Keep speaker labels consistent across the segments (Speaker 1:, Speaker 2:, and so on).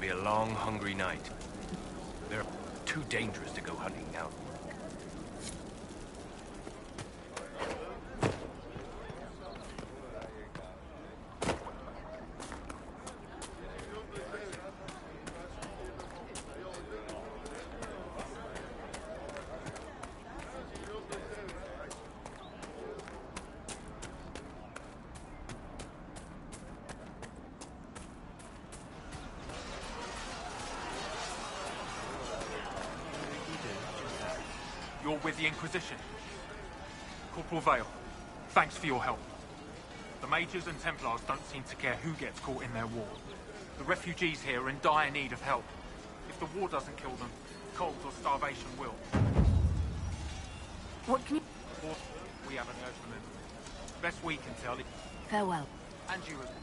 Speaker 1: be a long, hungry night. They're too dangerous to go hunting now.
Speaker 2: You're with the Inquisition. Corporal Vale, thanks for your help. The Majors and Templars don't seem to care who gets caught in their war. The refugees here are in dire need of help. If the war doesn't kill them, cold or starvation will.
Speaker 3: What can you...
Speaker 2: Or we haven't heard from them. Best we can tell it.
Speaker 3: Farewell.
Speaker 2: And you as well.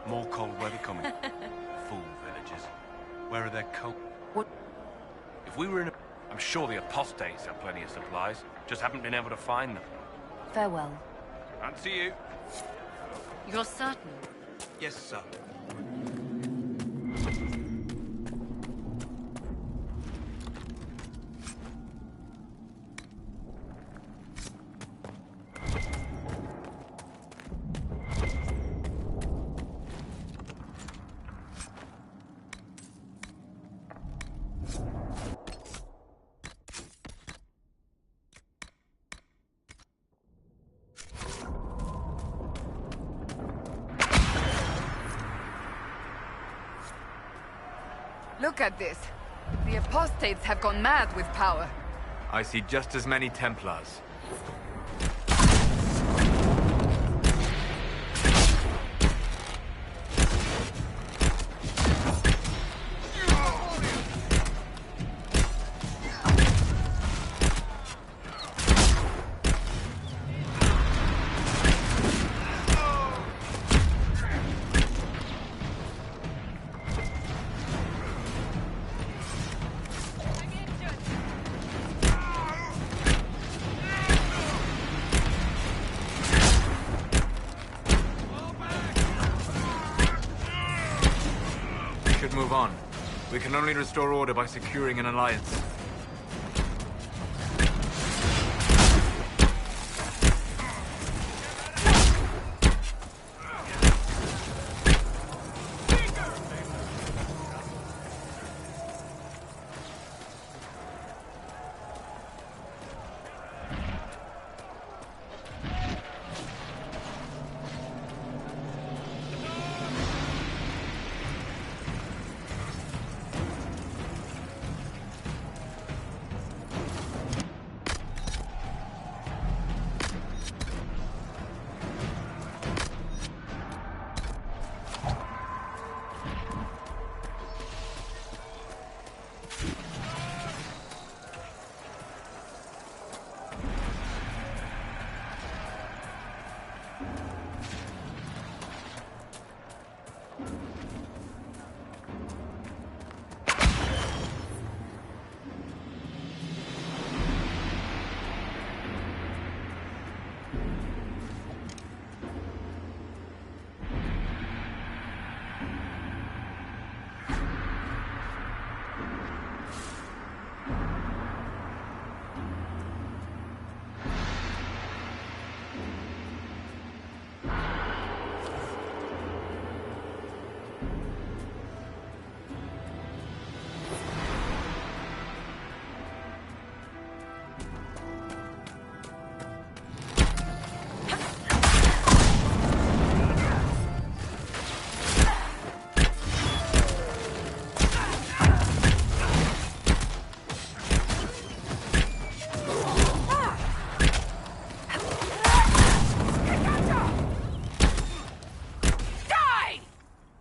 Speaker 1: More cold weather coming. Fool villagers. Where are their coat?
Speaker 3: What?
Speaker 1: If we were in a... I'm sure the apostates have plenty of supplies. Just haven't been able to find them.
Speaker 3: Farewell.
Speaker 1: And see you.
Speaker 3: You're certain?
Speaker 1: Yes, sir.
Speaker 4: Look at this. The apostates have gone mad with power.
Speaker 5: I see just as many Templars. Move on. We can only restore order by securing an alliance.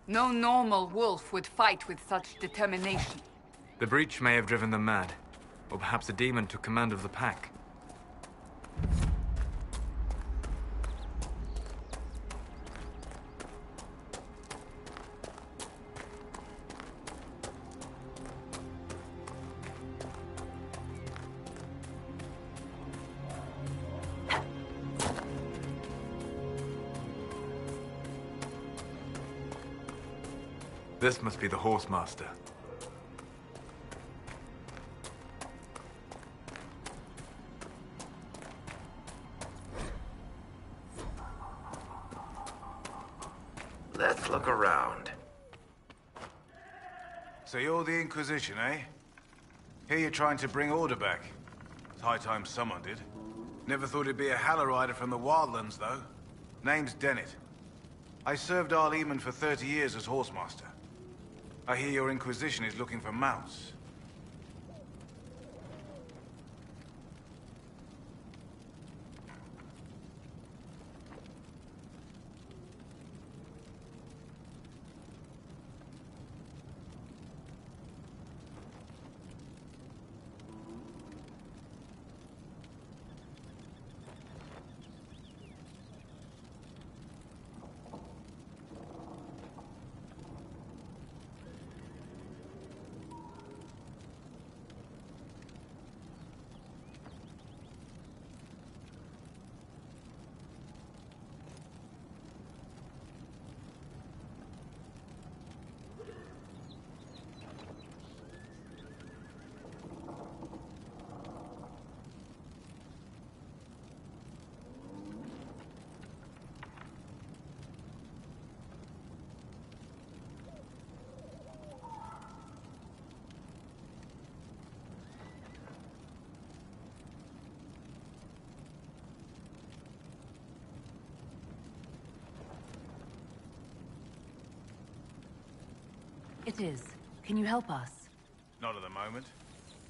Speaker 4: No normal wolf would fight with such determination.
Speaker 5: The breach may have driven them mad. Or perhaps a demon took command of the pack. This must be the Horsemaster.
Speaker 6: Let's look around.
Speaker 7: So you're the Inquisition, eh? Here you're trying to bring order back. It's high time someone did. Never thought it'd be a Halorider from the Wildlands, though. Name's Dennett. I served Arl Eamon for 30 years as Horsemaster. I hear your Inquisition is looking for mounts.
Speaker 3: It is. Can you help us?
Speaker 7: Not at the moment.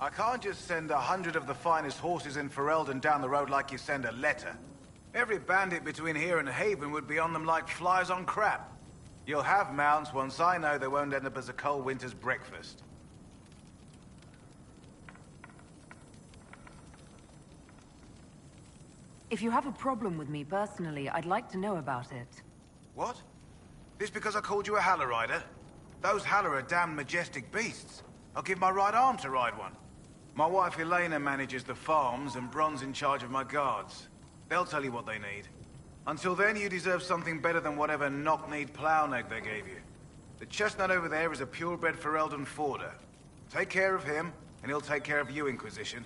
Speaker 7: I can't just send 100 of the finest horses in Ferelden down the road like you send a letter. Every bandit between here and Haven would be on them like flies on crap. You'll have mounts once I know they won't end up as a cold winter's breakfast.
Speaker 3: If you have a problem with me personally, I'd like to know about it.
Speaker 7: What? This because I called you a Halorider? Those Haller are damn majestic beasts. I'll give my right arm to ride one. My wife Elena manages the farms and Bron's in charge of my guards. They'll tell you what they need. Until then, you deserve something better than whatever knock-kneed plow-neck they gave you. The chestnut over there is a purebred Ferelden Forder. Take care of him, and he'll take care of you, Inquisition.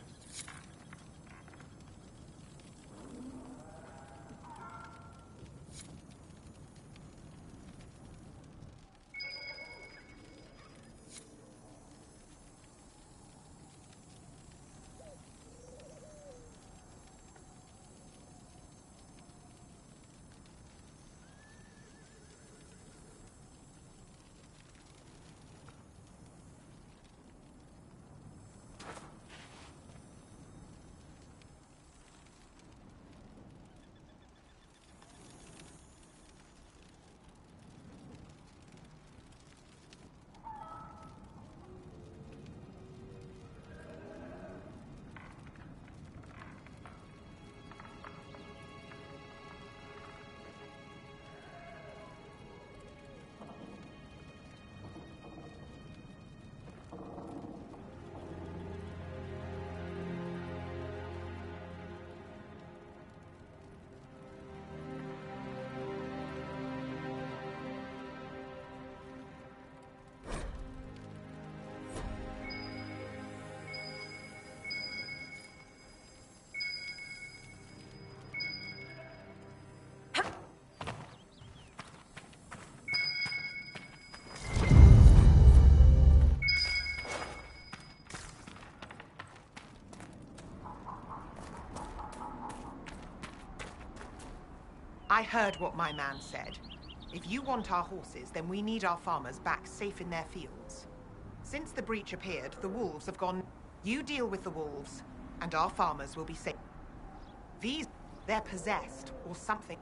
Speaker 8: I heard what my man said. If you want our horses, then we need our farmers back safe in their fields. Since the breach appeared, the wolves have gone... You deal with the wolves, and our farmers will be safe. These... they're possessed, or something.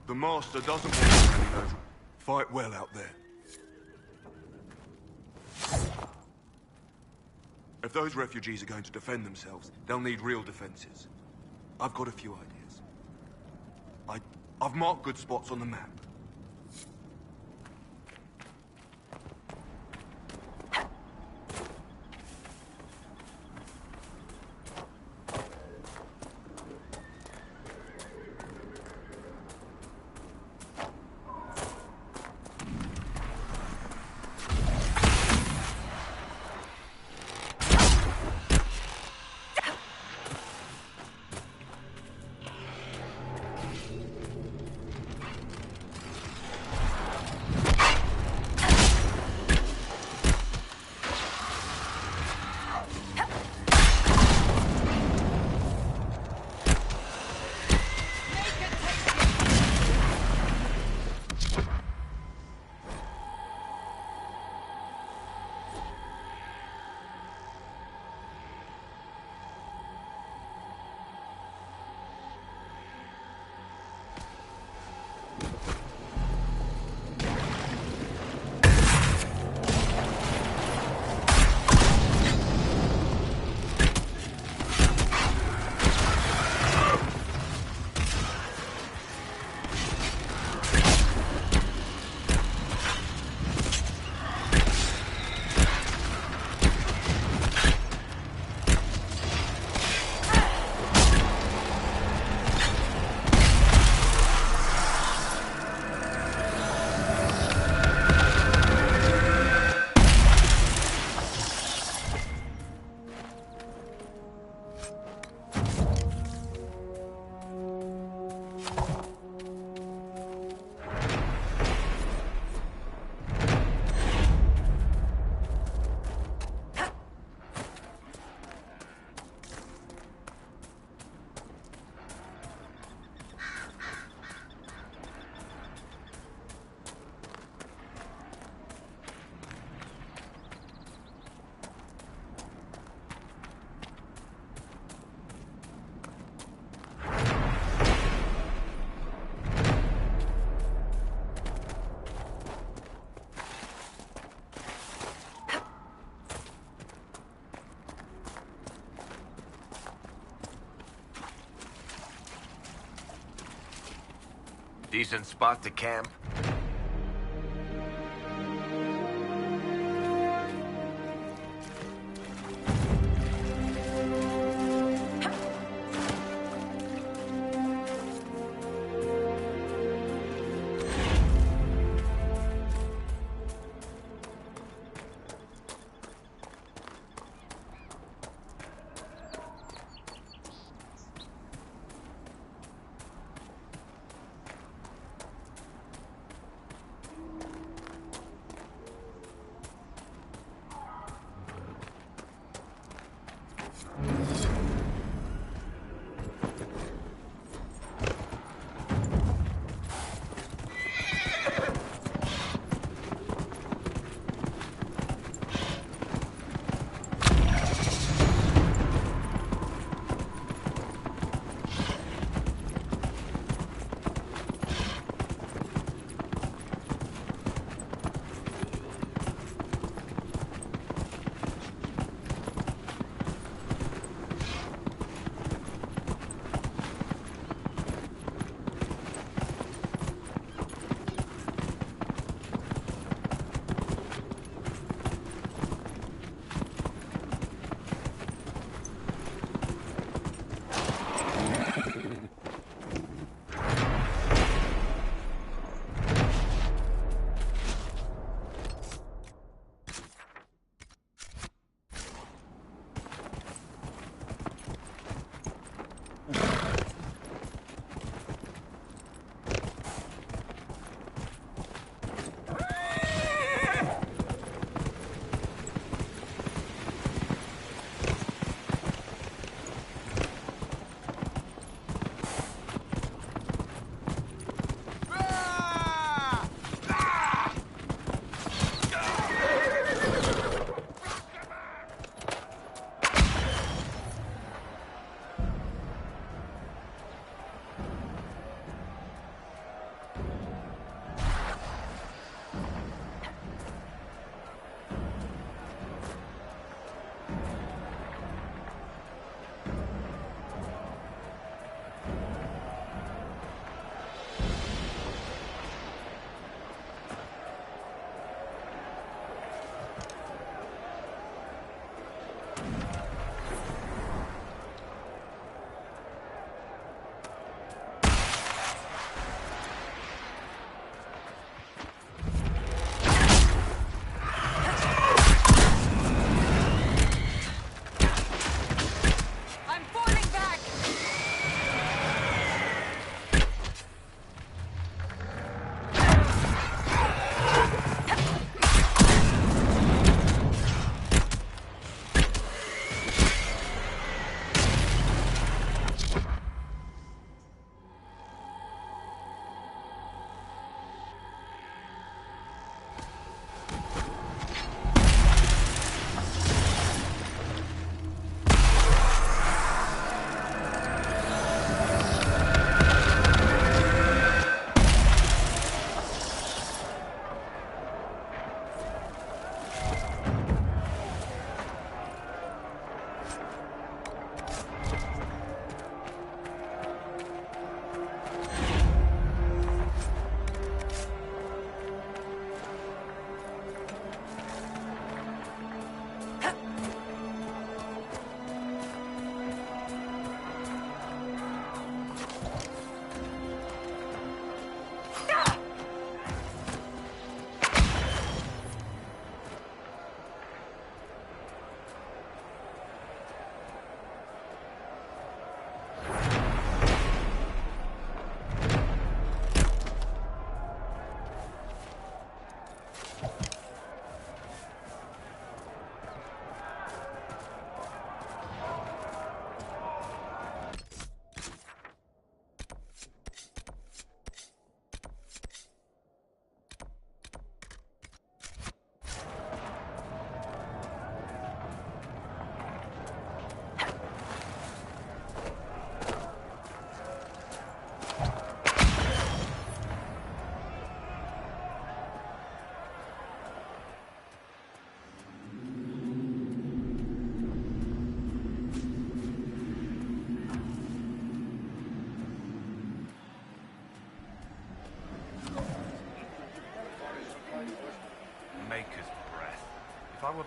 Speaker 9: The Master doesn't want us to be over. Fight well out there. If those refugees are going to defend themselves, they'll need real defenses. I've got a few ideas. I've marked good spots on the map.
Speaker 6: Decent spot to camp.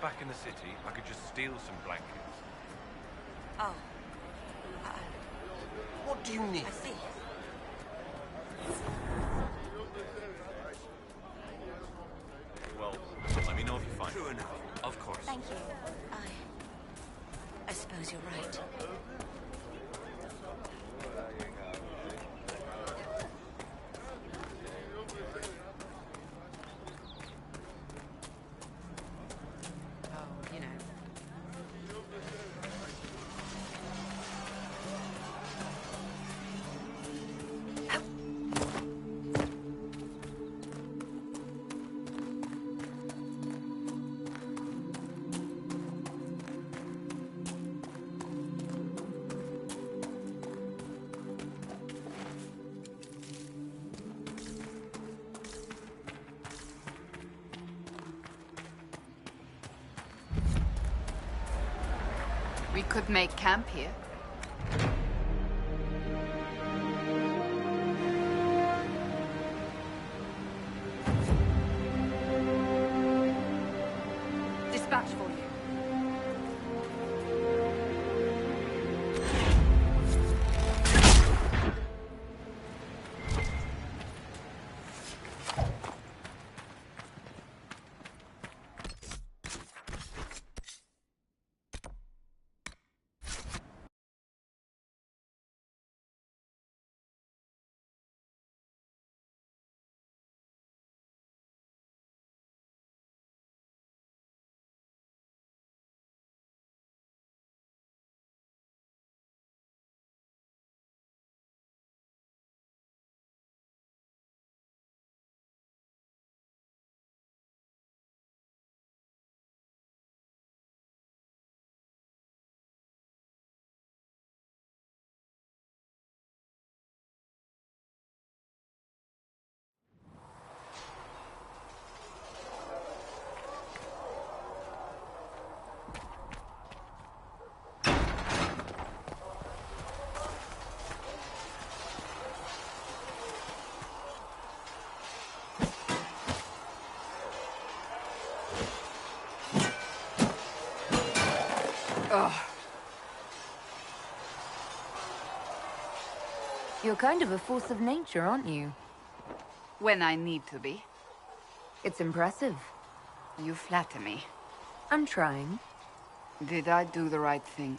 Speaker 1: back in the city, I could just steal some blankets.
Speaker 10: Oh.
Speaker 6: What do you need?
Speaker 10: I see.
Speaker 9: Well, let me know if you find
Speaker 6: True
Speaker 9: it.
Speaker 6: enough.
Speaker 1: Of course.
Speaker 10: Thank you. I suppose you're right.
Speaker 3: Oh, you know.
Speaker 4: We could make camp here. Dispatch for you. Ugh.
Speaker 3: You're kind of a force of nature, aren't you?
Speaker 4: When I need to be.
Speaker 3: It's impressive.
Speaker 4: You flatter me.
Speaker 3: I'm trying.
Speaker 4: Did I do the right thing?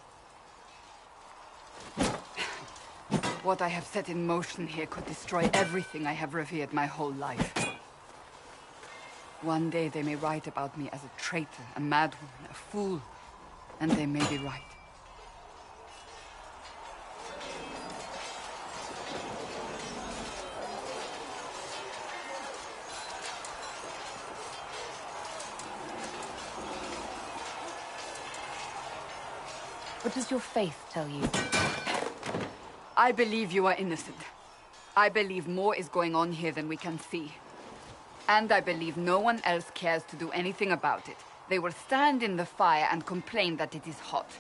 Speaker 4: What I have set in motion here could destroy everything I have revered my whole life. One day they may write about me as a traitor, a madwoman, a fool. And they may be right.
Speaker 3: What does your faith tell you?
Speaker 4: I believe you are innocent. I believe more is going on here than we can see. And I believe no one else cares to do anything about it. They will stand in the fire and complain that it is hot.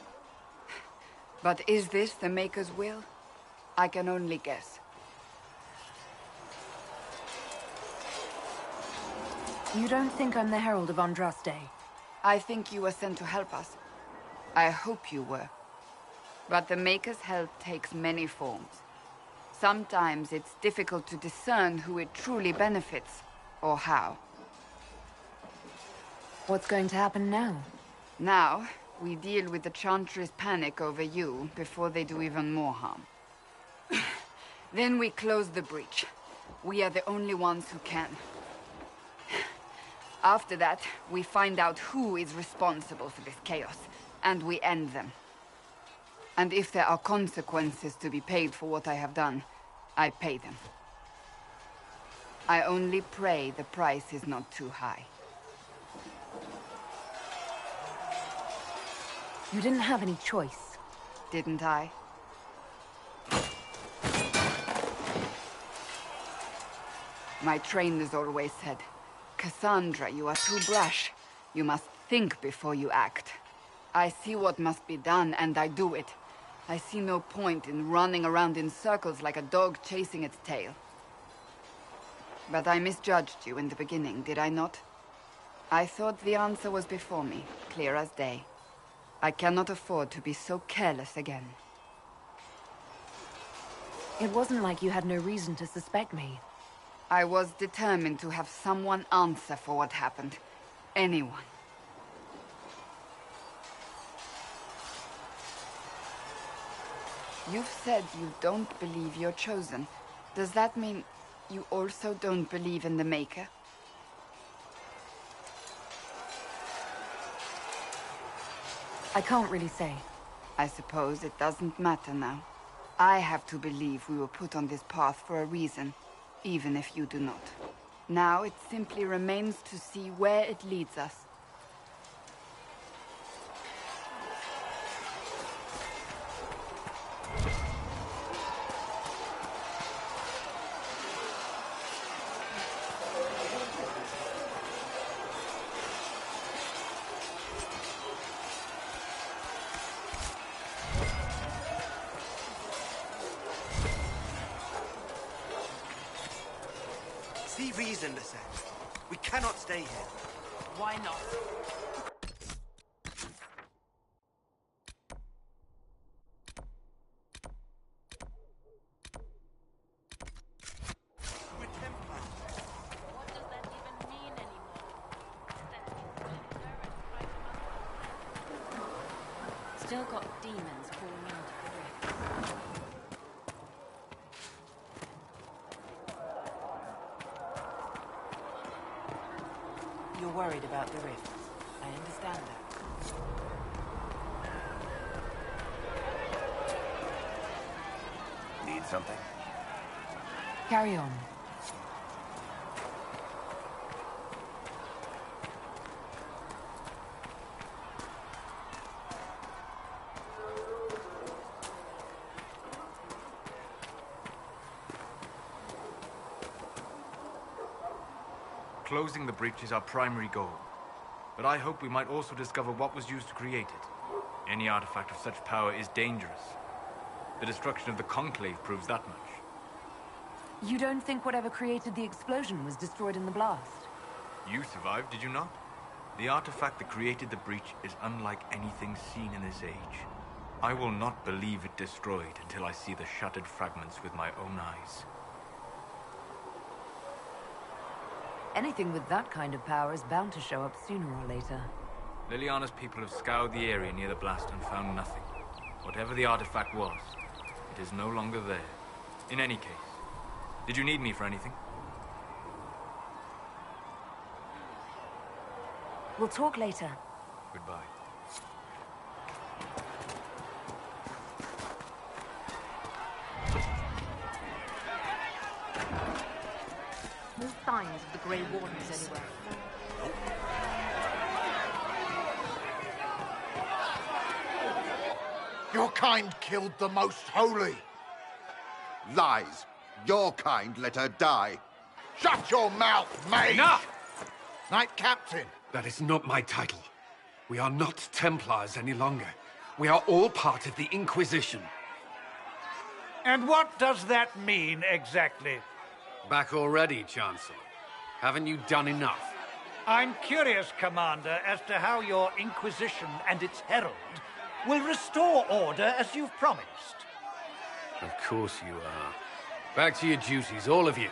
Speaker 4: But is this the Maker's will? I can only guess.
Speaker 3: You don't think I'm the Herald of Andraste?
Speaker 4: I think you were sent to help us. I hope you were. But the Maker's help takes many forms. Sometimes it's difficult to discern who it truly benefits, or how.
Speaker 3: What's going to happen now?
Speaker 4: Now, we deal with the Chantry's panic over you before they do even more harm. Then we close the breach. We are the only ones who can. After that, we find out who is responsible for this chaos, and we end them. And if there are consequences to be paid for what I have done, I pay them. I only pray the price is not too high.
Speaker 3: You didn't have any choice.
Speaker 4: Didn't I? My trainers always said, Cassandra, you are too brash. You must think before you act. I see what must be done, and I do it. I see no point in running around in circles like a dog chasing its tail. But I misjudged you in the beginning, did I not? I thought the answer was before me, clear as day. I cannot afford to be so careless again.
Speaker 3: It wasn't like you had no reason to suspect me.
Speaker 4: I was determined to have someone answer for what happened. Anyone. You've said you don't believe you're chosen. Does that mean you also don't believe in the Maker?
Speaker 3: I can't really say.
Speaker 4: I suppose it doesn't matter now. I have to believe we were put on this path for a reason, even if you do not. Now it simply remains to see where it leads us.
Speaker 11: See reason, Lisette. We cannot stay here.
Speaker 3: Why not?
Speaker 11: We're Templars.
Speaker 10: What does that even mean anymore? Still got demons pouring out of the rift.
Speaker 3: You're worried about the rifts. I understand that.
Speaker 6: Need something?
Speaker 3: Carry on.
Speaker 5: Closing the breach is our primary goal. But I hope we might also discover what was used to create it. Any artifact of such power is dangerous. The destruction of the Conclave proves that much.
Speaker 3: You don't think whatever created the explosion was destroyed in the blast?
Speaker 5: You survived, did you not? The artifact that created the breach is unlike anything seen in this age. I will not believe it destroyed until I see the shattered fragments with my own eyes.
Speaker 3: Anything with that kind of power is bound to show up sooner or later.
Speaker 5: Liliana's people have scoured the area near the blast and found nothing. Whatever the artifact was, it is no longer there. In any case, did you need me for anything?
Speaker 3: We'll talk later.
Speaker 5: Goodbye.
Speaker 3: No signs of the Grey Wardens anywhere.
Speaker 12: Your kind killed the Most Holy.
Speaker 13: Lies. Your kind let her die.
Speaker 12: Shut your mouth, mage!
Speaker 9: Enough!
Speaker 12: Knight Captain.
Speaker 9: That is not my title. We are not Templars any longer. We are all part of the Inquisition.
Speaker 14: And what does that mean, exactly?
Speaker 9: Back already, Chancellor. Haven't you done enough?
Speaker 14: I'm curious, Commander, as to how your Inquisition and its Herald will restore order as you've promised.
Speaker 9: Of course you are. Back to your duties, all of you.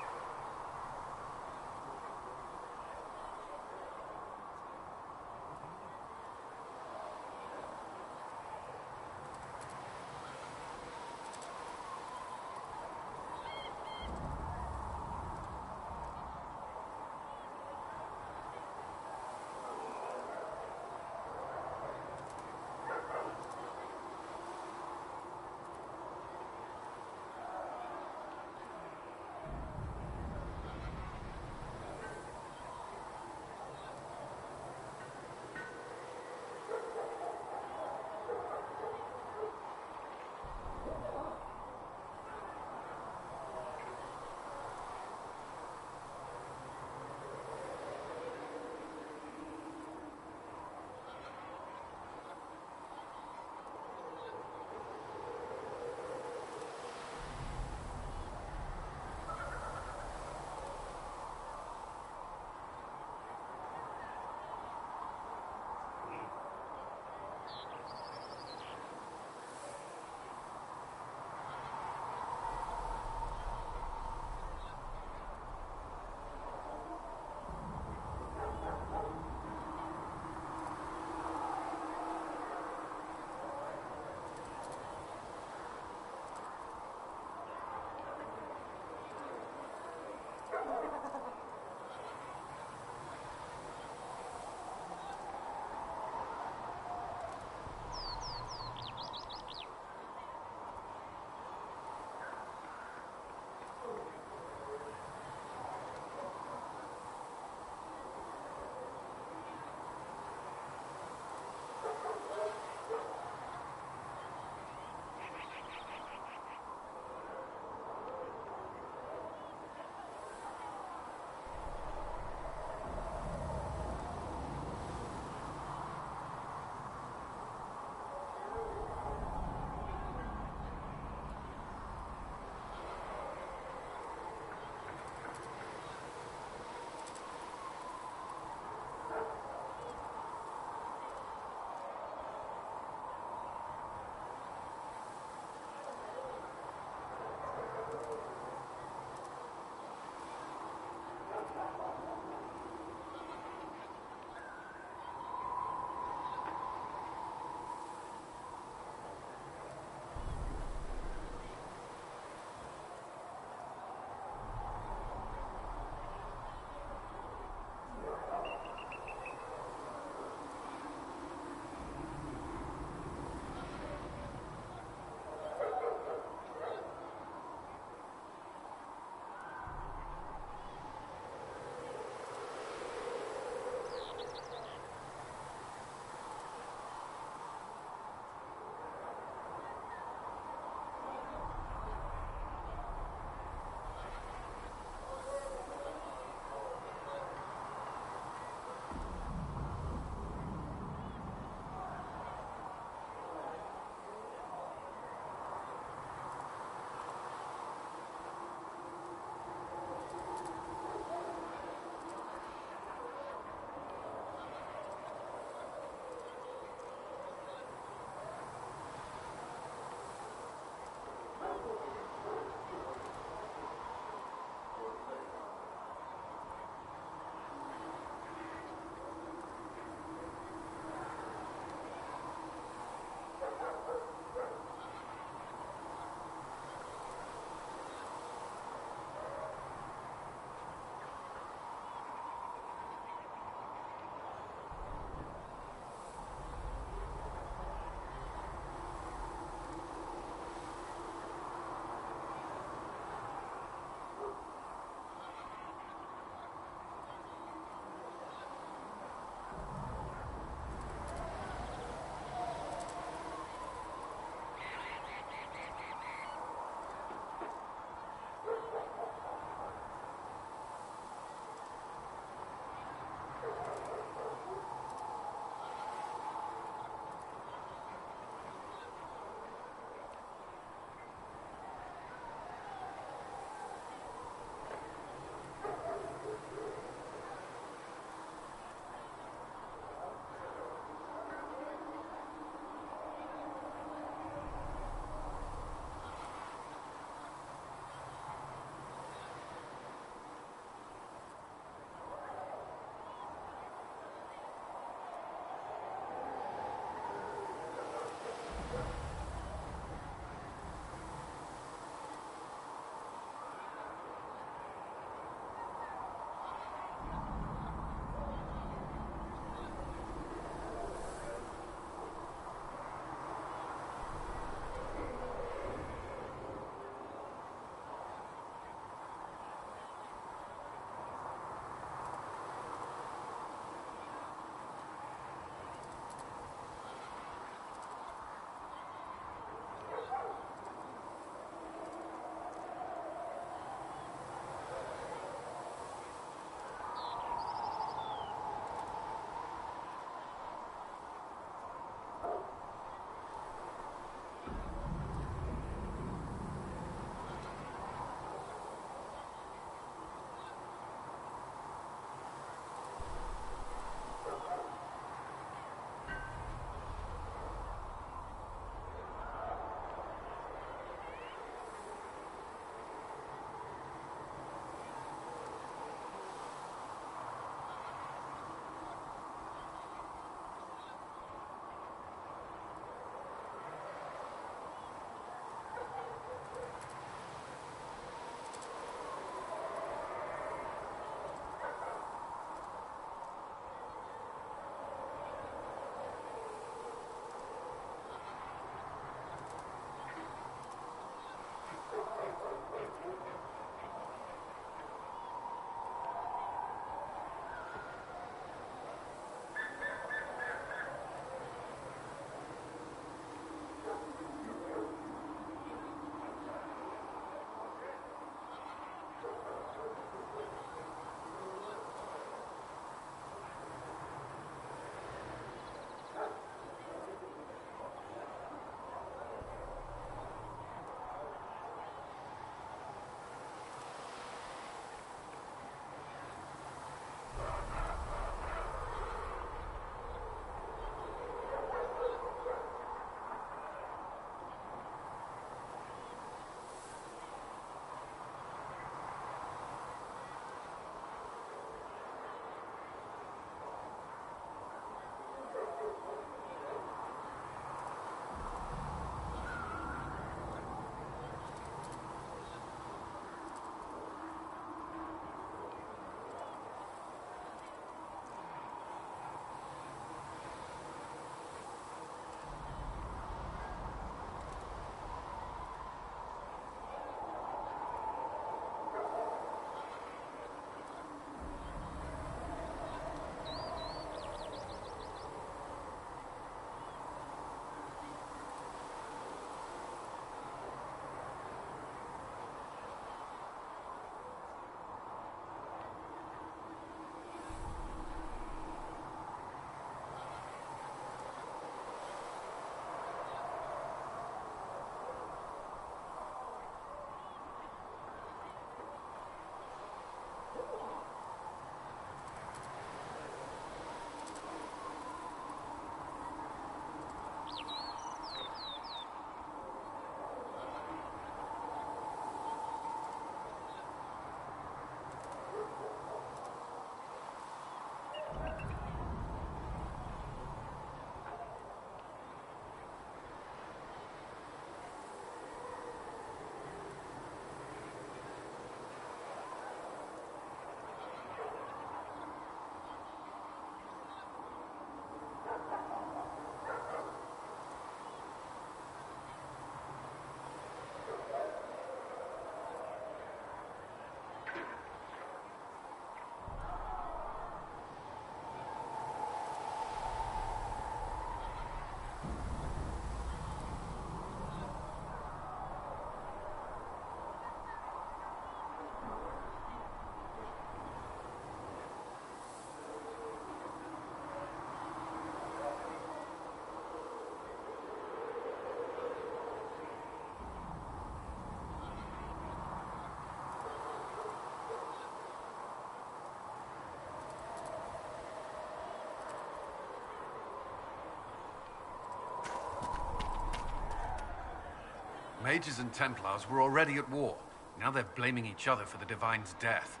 Speaker 9: Mages and Templars were already at war. Now they're blaming each other for the Divine's death.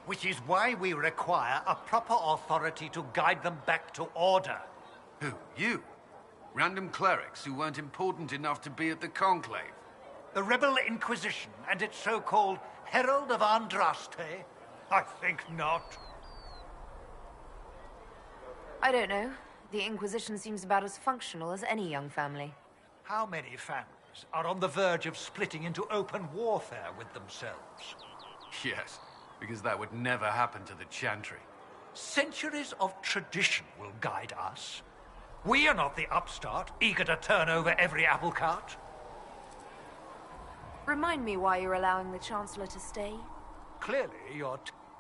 Speaker 14: Which is why we require a proper authority to guide them back to order.
Speaker 9: Who? You? Random clerics who weren't important enough to be at the Conclave?
Speaker 14: The Rebel Inquisition and its so-called Herald of Andraste? I think not.
Speaker 3: I don't know. The Inquisition seems about as functional as any young family.
Speaker 14: How many families are on the verge of splitting into open warfare with themselves?
Speaker 9: Yes, because that would never happen to the Chantry.
Speaker 14: Centuries of tradition will guide us. We are not the upstart, eager to turn over every apple cart.
Speaker 3: Remind me why you're allowing the Chancellor to stay?
Speaker 14: Clearly, you're...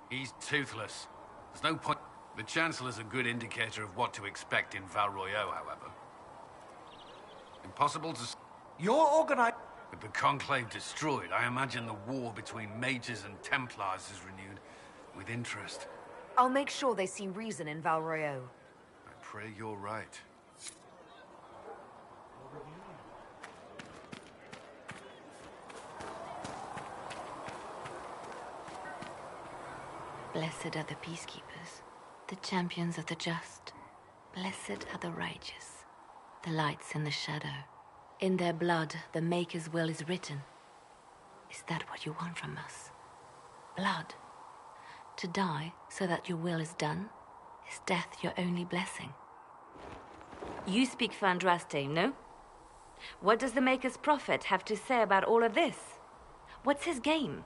Speaker 9: He's toothless. There's no point... The Chancellor's a good indicator of what to expect in Val Royeaux, however. Impossible to...
Speaker 14: Your organization...
Speaker 9: With the Conclave destroyed, I imagine the war between mages and Templars is renewed with interest.
Speaker 3: I'll make sure they see reason in Val Royeaux.
Speaker 9: I pray you're right.
Speaker 15: Blessed are the peacekeepers, the champions of the just. Blessed are the righteous, the lights in the shadow. In their blood, the Maker's will is written. Is that what you want from us? Blood? To die so that your will is done? Is death your only blessing?
Speaker 10: You speak for Andraste, no? What does the Maker's prophet have to say about all of this? What's his game?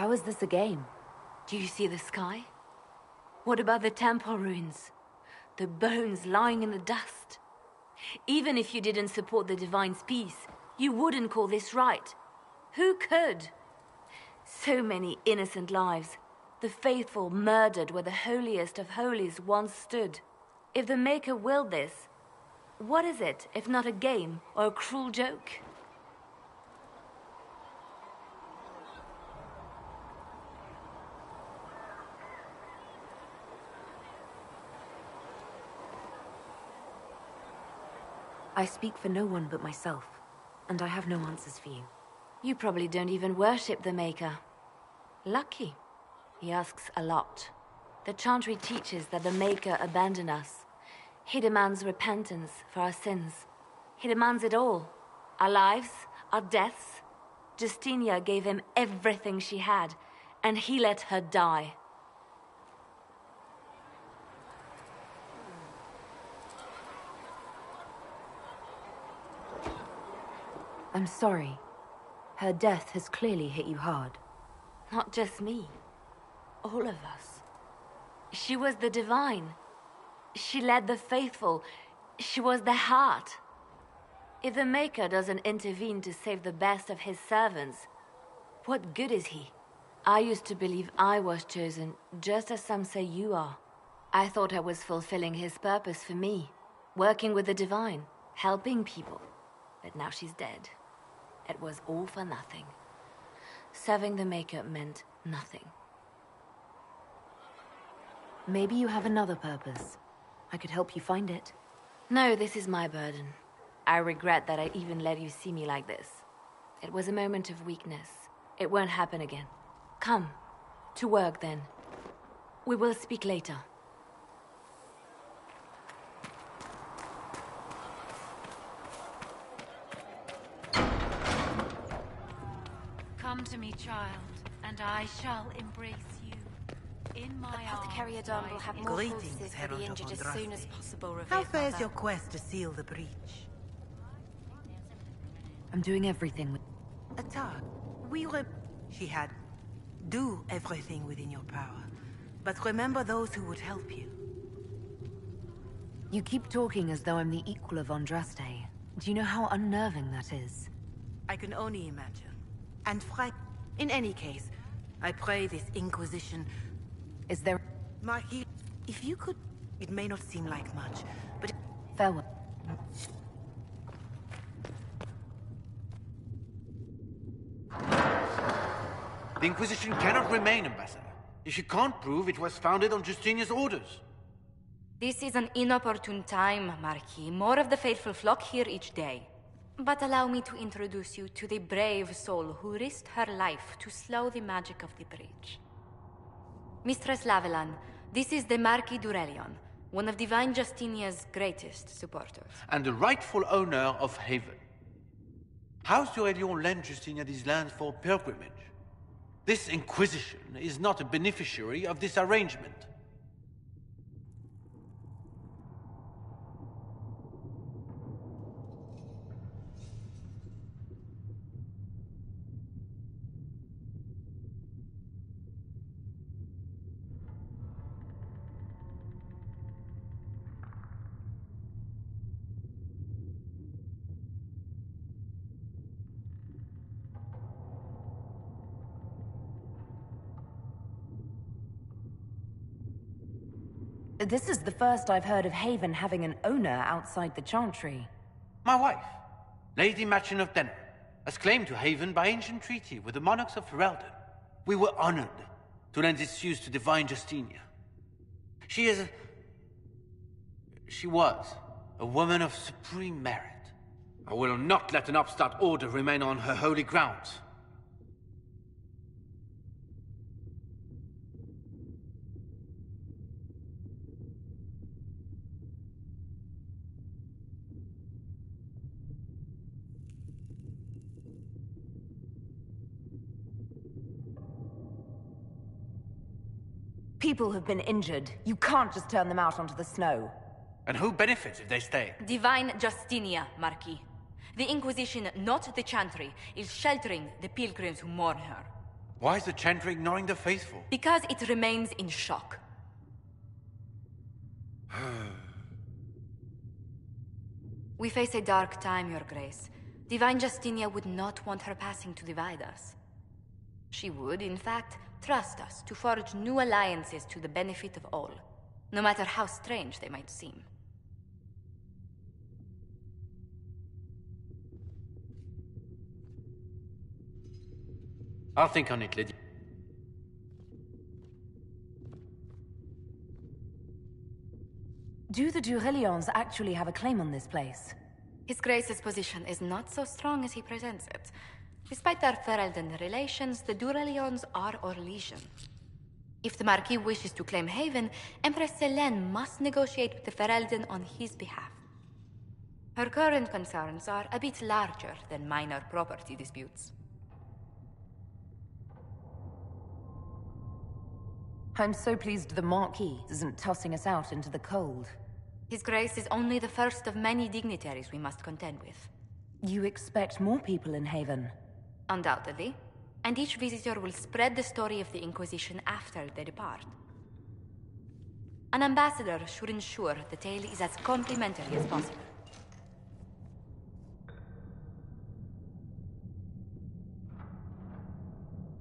Speaker 15: how is this a game?
Speaker 10: Do you see the sky? What about the temple ruins? The bones lying in the dust? Even if you didn't support the Divine's peace, you wouldn't call this right. Who could? So many innocent lives. The faithful murdered where the holiest of holies once stood. If the Maker willed this, what is it if not a game or a cruel joke?
Speaker 15: I speak for no one but myself, and I have no answers for you.
Speaker 10: You probably don't even worship the Maker. Lucky. He asks a lot. The Chantry teaches that the Maker abandoned us. He demands repentance for our sins. He demands it all. Our lives, our deaths. Justinia gave him everything she had, and he let her die.
Speaker 15: I'm sorry. Her death has clearly hit you hard.
Speaker 10: Not just me. All of us. She was the Divine. She led the faithful. She was their heart. If the Maker doesn't intervene to save the best of his servants, what good is he? I used to believe I was chosen, just as some say you are. I thought I was fulfilling his purpose for me, working with the Divine, helping people. But now she's dead. It was all for nothing. Serving the Maker meant nothing.
Speaker 15: Maybe you have another purpose. I could help you find it.
Speaker 10: No, this is my burden. I regret that I even let you see me like this. It was a moment of weakness. It won't happen again. Come. To work, then. We will speak later.
Speaker 16: Come to me, child, and I shall embrace you. In my
Speaker 15: Apothecary Adam will have more horses for the injured as soon as possible.
Speaker 17: How fares your quest to seal the breach?
Speaker 15: I'm doing everything with...
Speaker 17: Atar, She had... Do everything within your power. But remember those who would help you.
Speaker 15: You keep talking as though I'm the equal of Andraste. Do you know how unnerving that is?
Speaker 17: I can only imagine. And in any case, I pray this Inquisition...
Speaker 15: Is there...
Speaker 17: Marquis, if you could... It may not seem like much, but...
Speaker 15: Farewell.
Speaker 18: The Inquisition cannot remain, Ambassador, if you can't prove it was founded on Justinia's orders.
Speaker 19: This is an inopportune time, Marquis. More of the faithful flock here each day. But allow me to introduce you to the brave soul who risked her life to slow the magic of the breach. Mistress Lavelan, this is the Marquis Durelion, one of Divine Justinia's greatest supporters.
Speaker 18: And the rightful owner of Haven. House Durelion lent Justinia these lands for pilgrimage. This Inquisition is not a beneficiary of this arrangement.
Speaker 15: This is the first I've heard of Haven having an owner outside the Chantry.
Speaker 18: My wife, Lady Machin of Denham, has claimed to Haven by ancient treaty with the monarchs of Ferelden. We were honored to lend its use to Divine Justinia. She was a woman of supreme merit. I will not let an upstart order remain on her holy grounds.
Speaker 15: People have been injured. You can't just turn them out onto the snow.
Speaker 18: And who benefits if they stay?
Speaker 19: Divine Justinia, Marquis. The Inquisition, not the Chantry, is sheltering the pilgrims who mourn her.
Speaker 18: Why is the Chantry ignoring the faithful?
Speaker 19: Because it remains in shock. We face a dark time, Your Grace. Divine Justinia would not want her passing to divide us. She would, in fact, trust us to forge new alliances to the benefit of all, no matter how strange they might seem.
Speaker 18: I'll think on it, Lady.
Speaker 3: Do the Durelions actually have a claim on this place?
Speaker 19: His Grace's position is not so strong as he presents it. Despite their Ferelden relations, the Durelions are our legion. If the Marquis wishes to claim Haven, Empress Selene must negotiate with the Ferelden on his behalf. Her current concerns are a bit larger than minor property disputes.
Speaker 3: I'm so pleased the Marquis isn't tossing us out into the cold.
Speaker 19: His Grace is only the first of many dignitaries we must contend with.
Speaker 3: You expect more people in Haven?
Speaker 19: Undoubtedly. And each visitor will spread the story of the Inquisition after they depart. An ambassador should ensure the tale is as complimentary as possible.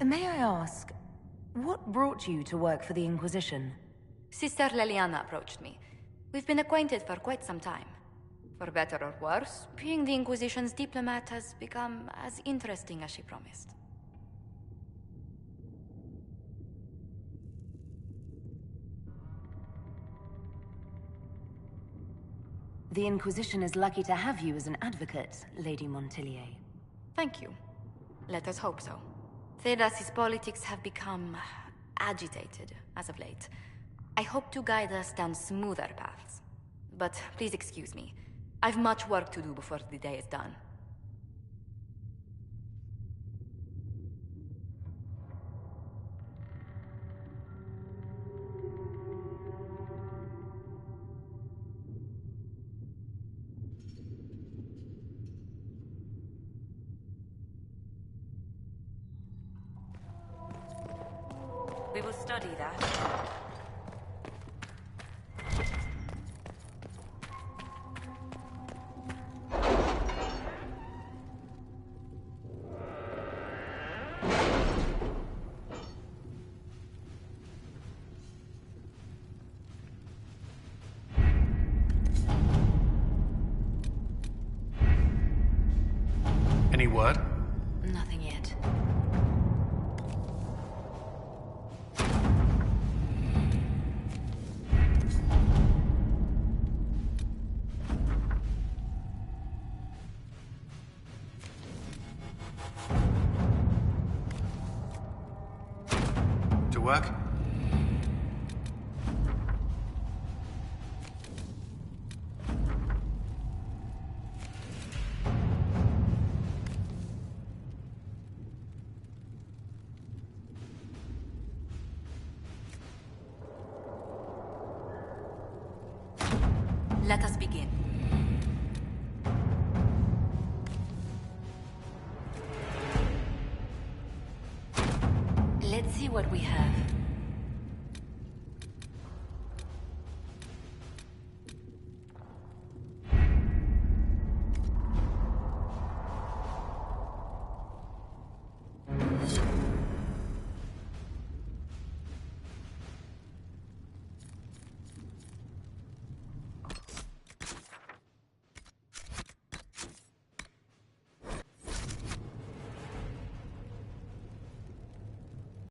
Speaker 3: May I ask, what brought you to work for the Inquisition?
Speaker 19: Sister Leliana approached me. We've been acquainted for quite some time. For better or worse, being the Inquisition's diplomat has become as interesting as she promised.
Speaker 3: The Inquisition is lucky to have you as an advocate, Lady Montilyet.
Speaker 19: Thank you. Let us hope so. Thedas's politics have become agitated as of late. I hope to guide us down smoother paths. But please excuse me. I've much work to do before the day is done.
Speaker 16: We will study that.
Speaker 1: Any word?
Speaker 15: Nothing yet.
Speaker 1: To work?
Speaker 19: Let us begin.
Speaker 15: Let's see what we have.